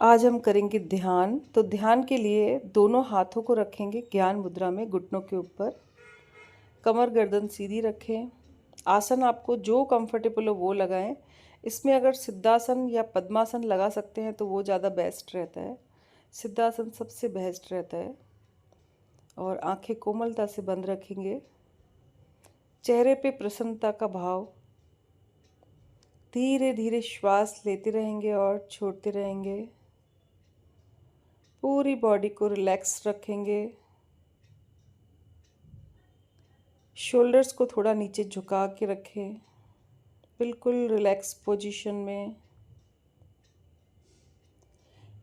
आज हम करेंगे ध्यान। तो ध्यान के लिए दोनों हाथों को रखेंगे ज्ञान मुद्रा में घुटनों के ऊपर। कमर गर्दन सीधी रखें। आसन आपको जो कंफर्टेबल हो वो लगाएं। इसमें अगर सिद्धासन या पद्मासन लगा सकते हैं तो वो ज़्यादा बेस्ट रहता है। सिद्धासन सबसे बेस्ट रहता है। और आंखें कोमलता से बंद रखेंगे। चेहरे पे प्रसन्नता का भाव। धीरे धीरे श्वास लेते रहेंगे और छोड़ते रहेंगे। पूरी बॉडी को रिलैक्स रखेंगे। शोल्डर्स को थोड़ा नीचे झुका के रखें, बिल्कुल रिलैक्स पोजीशन में।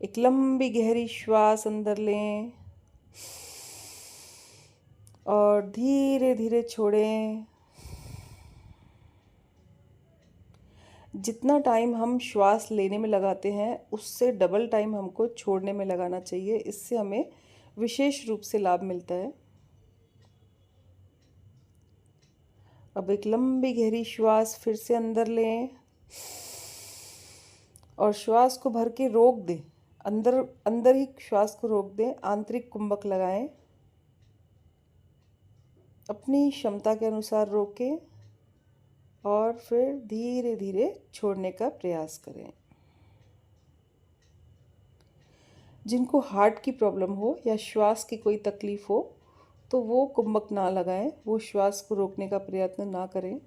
एक लंबी गहरी श्वास अंदर लें और धीरे धीरे छोड़ें। जितना टाइम हम श्वास लेने में लगाते हैं उससे डबल टाइम हमको छोड़ने में लगाना चाहिए। इससे हमें विशेष रूप से लाभ मिलता है। अब एक लंबी गहरी श्वास फिर से अंदर लें और श्वास को भर के रोक दें। अंदर अंदर ही श्वास को रोक दें। आंतरिक कुंभक लगाएं। अपनी क्षमता के अनुसार रोकें और फिर धीरे धीरे छोड़ने का प्रयास करें। जिनको हार्ट की प्रॉब्लम हो या श्वास की कोई तकलीफ हो तो वो कुंभक ना लगाएं, वो श्वास को रोकने का प्रयत्न ना करें।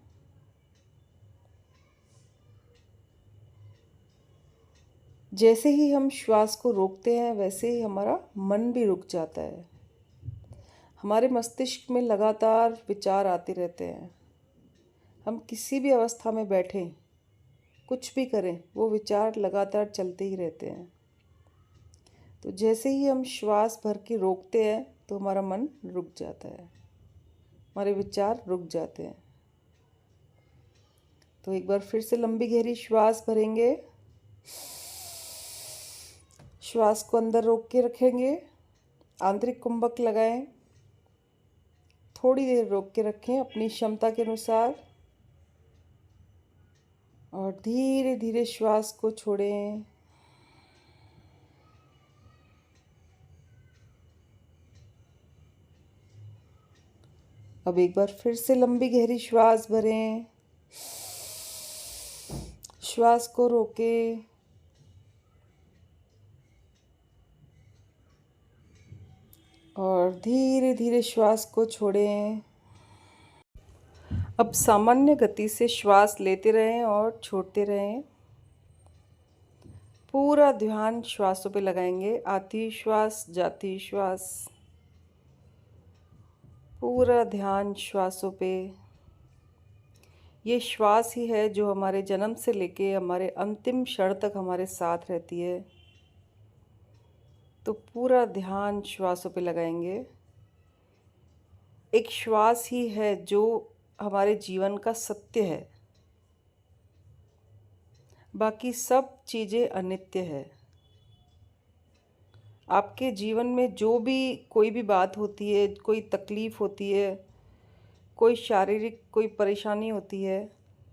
जैसे ही हम श्वास को रोकते हैं वैसे ही हमारा मन भी रुक जाता है। हमारे मस्तिष्क में लगातार विचार आते रहते हैं। हम किसी भी अवस्था में बैठें, कुछ भी करें, वो विचार लगातार चलते ही रहते हैं। तो जैसे ही हम श्वास भर के रोकते हैं तो हमारा मन रुक जाता है, हमारे विचार रुक जाते हैं। तो एक बार फिर से लंबी गहरी श्वास भरेंगे। श्वास को अंदर रोक के रखेंगे। आंतरिक कुंभक लगाएं। थोड़ी देर रोक के रखें अपनी क्षमता के अनुसार और धीरे धीरे श्वास को छोड़ें। अब एक बार फिर से लंबी गहरी श्वास भरें। श्वास को रोकें और धीरे धीरे श्वास को छोड़ें। अब सामान्य गति से श्वास लेते रहें और छोड़ते रहें। पूरा ध्यान श्वासों पे लगाएंगे। आती श्वास, जाती श्वास, पूरा ध्यान श्वासों पे। ये श्वास ही है जो हमारे जन्म से लेके हमारे अंतिम क्षण तक हमारे साथ रहती है। तो पूरा ध्यान श्वासों पे लगाएंगे। एक श्वास ही है जो हमारे जीवन का सत्य है, बाकी सब चीज़ें अनित्य है। आपके जीवन में जो भी कोई भी बात होती है, कोई तकलीफ़ होती है, कोई शारीरिक कोई परेशानी होती है,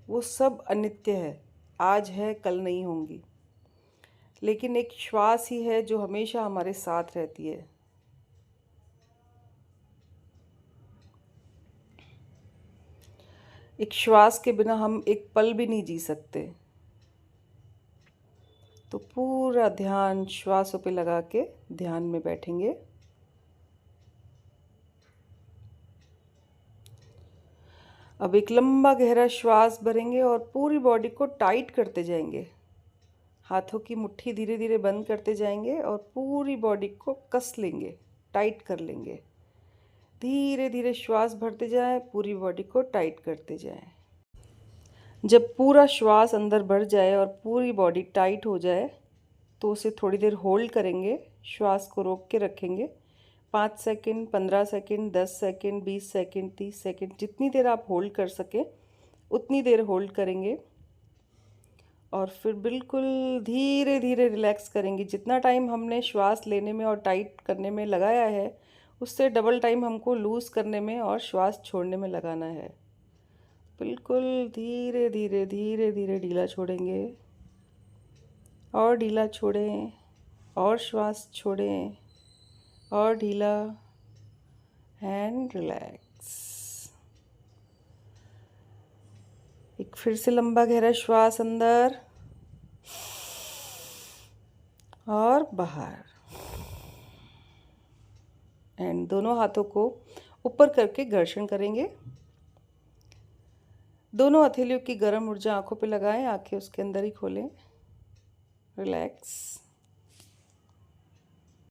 वो सब अनित्य है। आज है कल नहीं होंगी। लेकिन एक श्वास ही है जो हमेशा हमारे साथ रहती है। एक श्वास के बिना हम एक पल भी नहीं जी सकते। तो पूरा ध्यान श्वासों पे लगा के ध्यान में बैठेंगे। अब एक लंबा गहरा श्वास भरेंगे और पूरी बॉडी को टाइट करते जाएंगे। हाथों की मुट्ठी धीरे धीरे बंद करते जाएंगे और पूरी बॉडी को कस लेंगे, टाइट कर लेंगे। धीरे धीरे श्वास भरते जाएं, पूरी बॉडी को टाइट करते जाएं। जब पूरा श्वास अंदर भर जाए और पूरी बॉडी टाइट हो जाए तो उसे थोड़ी देर होल्ड करेंगे। श्वास को रोक के रखेंगे। 5 second, 15 second, 10 second, 20 second, 30 second, जितनी देर आप होल्ड कर सकें उतनी देर होल्ड करेंगे और फिर बिल्कुल धीरे धीरे रिलैक्स करेंगे। जितना टाइम हमने श्वास लेने में और टाइट करने में लगाया है उससे डबल टाइम हमको लूज़ करने में और श्वास छोड़ने में लगाना है। बिल्कुल धीरे धीरे धीरे धीरे ढीला छोड़ेंगे और ढीला छोड़ें और श्वास छोड़ें और ढीला एंड रिलैक्स। एक फिर से लंबा गहरा श्वास अंदर और बाहर। एंड दोनों हाथों को ऊपर करके घर्षण करेंगे। दोनों हथेलियों की गर्म ऊर्जा आंखों पे लगाएं, आंखें उसके अंदर ही खोलें। रिलैक्स।